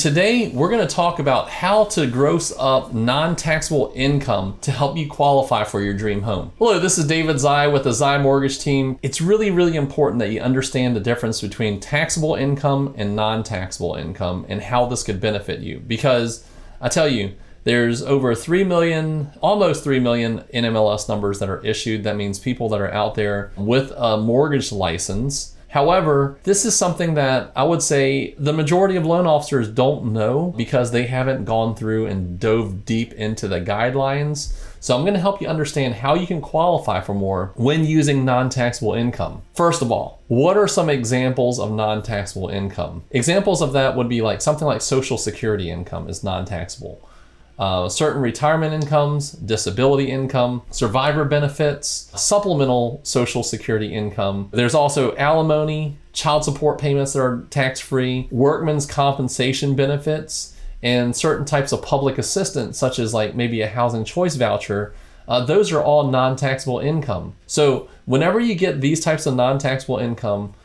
today we're going to talk about how to gross up non-taxable income to help you qualify for your dream home. Hello, this is David Xie with the Xie Mortgage Team. It's really, really important that you understand the difference between taxable income and non-taxable income and how this could benefit you, because I tell you, there's over 3 million, almost 3 million NMLS numbers that are issued. That means people that are out there with a mortgage license. However, this is something that I would say the majority of loan officers don't know because they haven't gone through and dove deep into the guidelines. So I'm going to help you understand how you can qualify for more when using non-taxable income. First of all, what are some examples of non-taxable income? Examples of that would be like something like Social Security income is non-taxable. Certain retirement incomes, disability income, survivor benefits, supplemental Social Security income. There's also alimony, child support payments that are tax-free, workman's compensation benefits, and certain types of public assistance, such as like maybe a housing choice voucher. Those are all non-taxable income. So whenever you get these types of non-taxable income,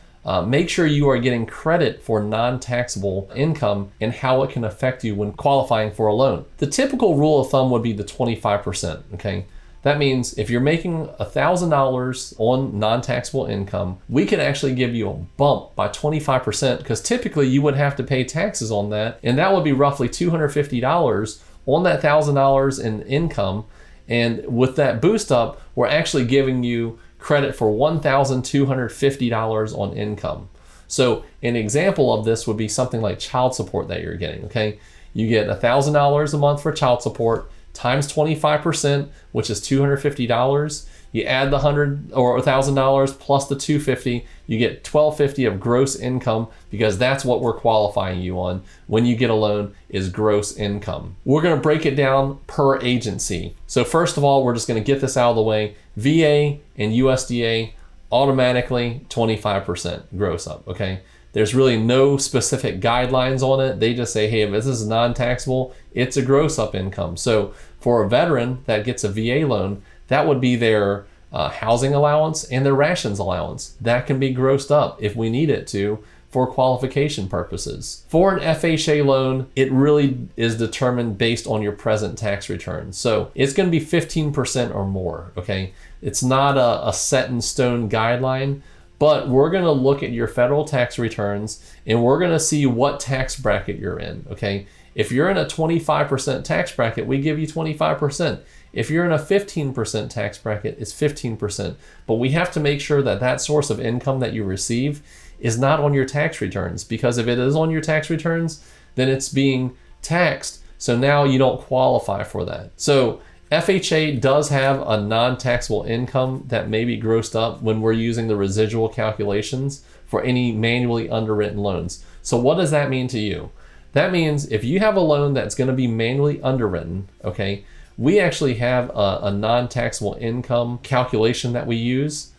make sure you are getting credit for non-taxable income and how it can affect you when qualifying for a loan. The typical rule of thumb would be the 25%, okay? That means if you're making $1,000 on non-taxable income, we could actually give you a bump by 25% because typically you would have to pay taxes on that, and that would be roughly $250 on that $1,000 in income. And with that boost up, we're actually giving you credit for $1,250 on income. So an example of this would be something like child support that you're getting, okay? You get $1,000 a month for child support times 25%, which is $250. You add the $100 or $1,000 plus the $250, you get $1,250 of gross income because that's what we're qualifying you on when you get a loan is gross income. We're going to break it down per agency. So first of all, we're just going to get this out of the way. VA and USDA automatically 25% gross up, okay? There's really no specific guidelines on it. They just say, hey, if this is non-taxable, it's a gross up income. So for a veteran that gets a VA loan, that would be their housing allowance and their rations allowance. That can be grossed up if we need it to for qualification purposes. For an FHA loan, it really is determined based on your present tax return. So it's going to be 15% or more, okay? It's not a set in stone guideline, but we're going to look at your federal tax returns and we're going to see what tax bracket you're in, okay? If you're in a 25% tax bracket, we give you 25%. If you're in a 15% tax bracket, it's 15%. But we have to make sure that that source of income that you receive is not on your tax returns, because if it is on your tax returns, then it's being taxed. So now you don't qualify for that. So FHA does have a non-taxable income that may be grossed up when we're using the residual calculations for any manually underwritten loans. So what does that mean to you? That means if you have a loan that's going to be manually underwritten, okay, we actually have a non-taxable income calculation that we use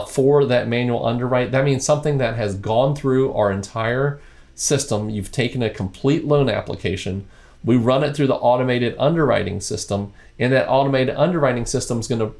for that manual underwrite. That means something that has gone through our entire system. You've taken a complete loan application. We run it through the automated underwriting system, and that automated underwriting system is going to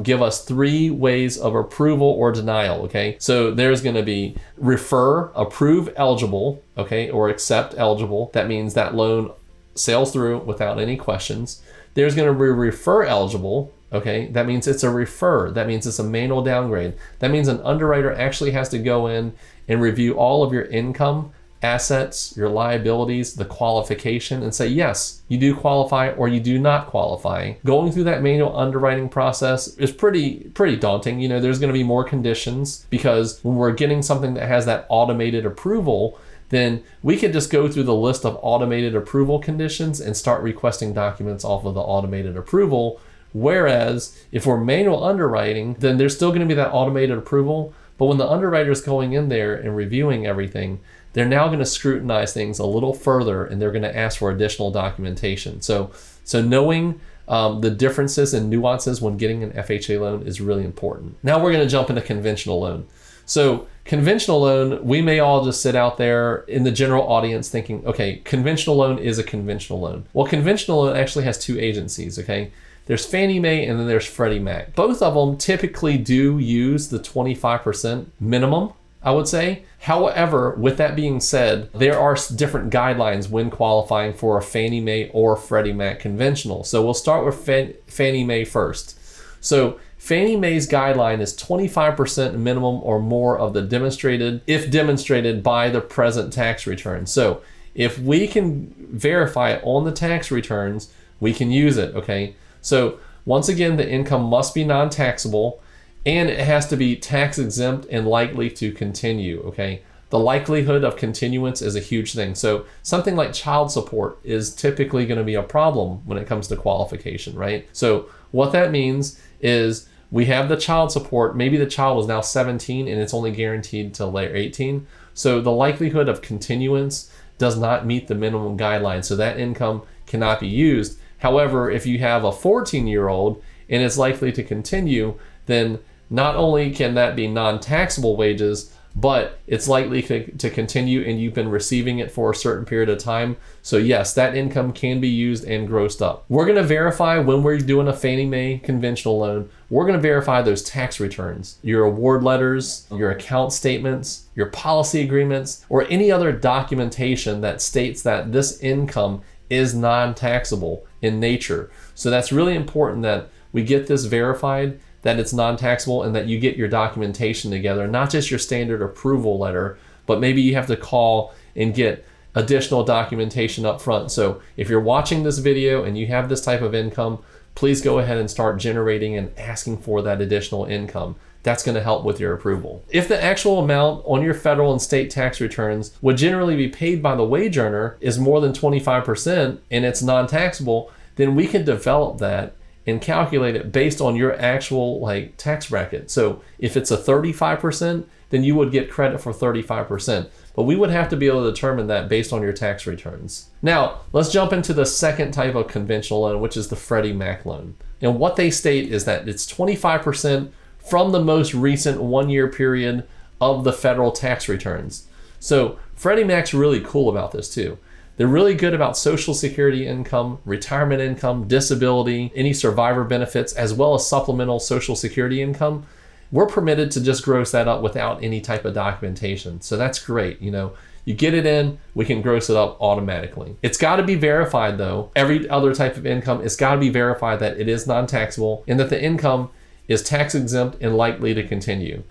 give us 3 ways of approval or denial, okay? So there's going to be refer, approve eligible, okay, or accept eligible. That means that loan sails through without any questions. There's going to be refer eligible, okay? That means it's a refer. That means it's a manual downgrade. That means an underwriter actually has to go in and review all of your income, assets, your liabilities, the qualification, and say, yes, you do qualify or you do not qualify. Going through that manual underwriting process is pretty daunting. You know, there's going to be more conditions because when we're getting something that has that automated approval, then we could just go through the list of automated approval conditions and start requesting documents off of the automated approval. Whereas if we're manual underwriting, then there's still going to be that automated approval. But when the underwriter is going in there and reviewing everything, they're now going to scrutinize things a little further and they're going to ask for additional documentation. So knowing the differences and nuances when getting an FHA loan is really important. Now we're going to jump into conventional loan. So conventional loan, we may all just sit out there in the general audience thinking, okay, conventional loan is a conventional loan. Well, conventional loan actually has 2 agencies, okay? There's Fannie Mae and then there's Freddie Mac. Both of them typically do use the 25% minimum, I would say. However, with that being said, there are different guidelines when qualifying for a Fannie Mae or Freddie Mac conventional. So we'll start with Fannie Mae first. So Fannie Mae's guideline is 25% minimum or more of the demonstrated, if demonstrated by the present tax return. So if we can verify it on the tax returns, we can use it, okay? So once again, the income must be non-taxable, and it has to be tax exempt and likely to continue, okay? The likelihood of continuance is a huge thing. So something like child support is typically going to be a problem when it comes to qualification, right? So what that means is we have the child support, maybe the child is now 17 and it's only guaranteed till they're 18. So the likelihood of continuance does not meet the minimum guideline. So that income cannot be used. However, if you have a 14-year-old and it's likely to continue, then not only can that be non-taxable wages, but it's likely to continue and you've been receiving it for a certain period of time. So yes, that income can be used and grossed up. We're going to verify when we're doing a Fannie Mae conventional loan, we're going to verify those tax returns, your award letters, your account statements, your policy agreements, or any other documentation that states that this income is non-taxable in nature. So that's really important that we get this verified, that it's non-taxable, and that you get your documentation together, not just your standard approval letter, but maybe you have to call and get additional documentation up front. So if you're watching this video and you have this type of income, please go ahead and start generating and asking for that additional income. That's going to help with your approval. If the actual amount on your federal and state tax returns would generally be paid by the wage earner is more than 25% and it's non-taxable, then we can develop that and calculate it based on your actual tax bracket. So if it's a 35%, then you would get credit for 35%. But we would have to be able to determine that based on your tax returns. Now, let's jump into the second type of conventional loan, which is the Freddie Mac loan. And what they state is that it's 25% from the most recent 1-year period of the federal tax returns. So Freddie Mac's really cool about this too. They're really good about Social Security income, retirement income, disability, any survivor benefits, as well as supplemental Social Security income. We're permitted to just gross that up without any type of documentation. So that's great. You get it in, we can gross it up automatically. It's got to be verified though. Every other type of income, it's got to be verified that it is non-taxable and that the income is tax exempt and likely to continue.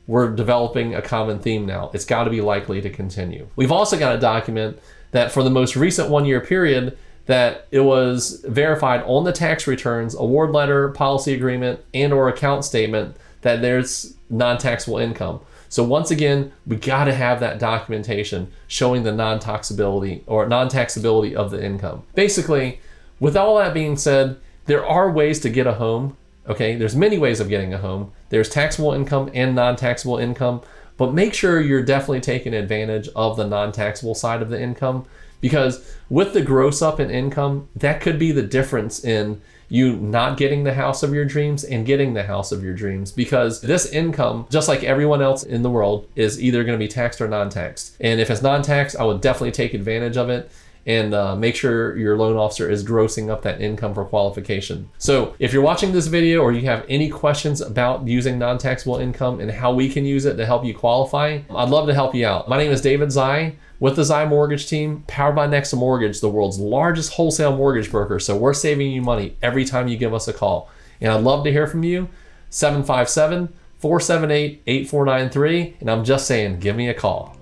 We're developing a common theme now. It's got to be likely to continue. We've also got to document that for the most recent 1-year period that it was verified on the tax returns, award letter, policy agreement, and or account statement that there's non-taxable income. So once again, we got to have that documentation showing the non-taxability of the income. Basically, with all that being said, there are ways to get a home. Okay, there's many ways of getting a home. There's taxable income and non-taxable income, but make sure you're definitely taking advantage of the non-taxable side of the income, because with the gross up in income, that could be the difference in you not getting the house of your dreams and getting the house of your dreams, because this income, just like everyone else in the world, is either going to be taxed or non-taxed. And if it's non-taxed, I would definitely take advantage of it and make sure your loan officer is grossing up that income for qualification. So if you're watching this video or you have any questions about using non-taxable income and how we can use it to help you qualify, I'd love to help you out. My name is David Xie with the Xie Mortgage Team, powered by Nexa Mortgage, the world's largest wholesale mortgage broker. So we're saving you money every time you give us a call. And I'd love to hear from you. 757-478-8493. And I'm just saying, give me a call.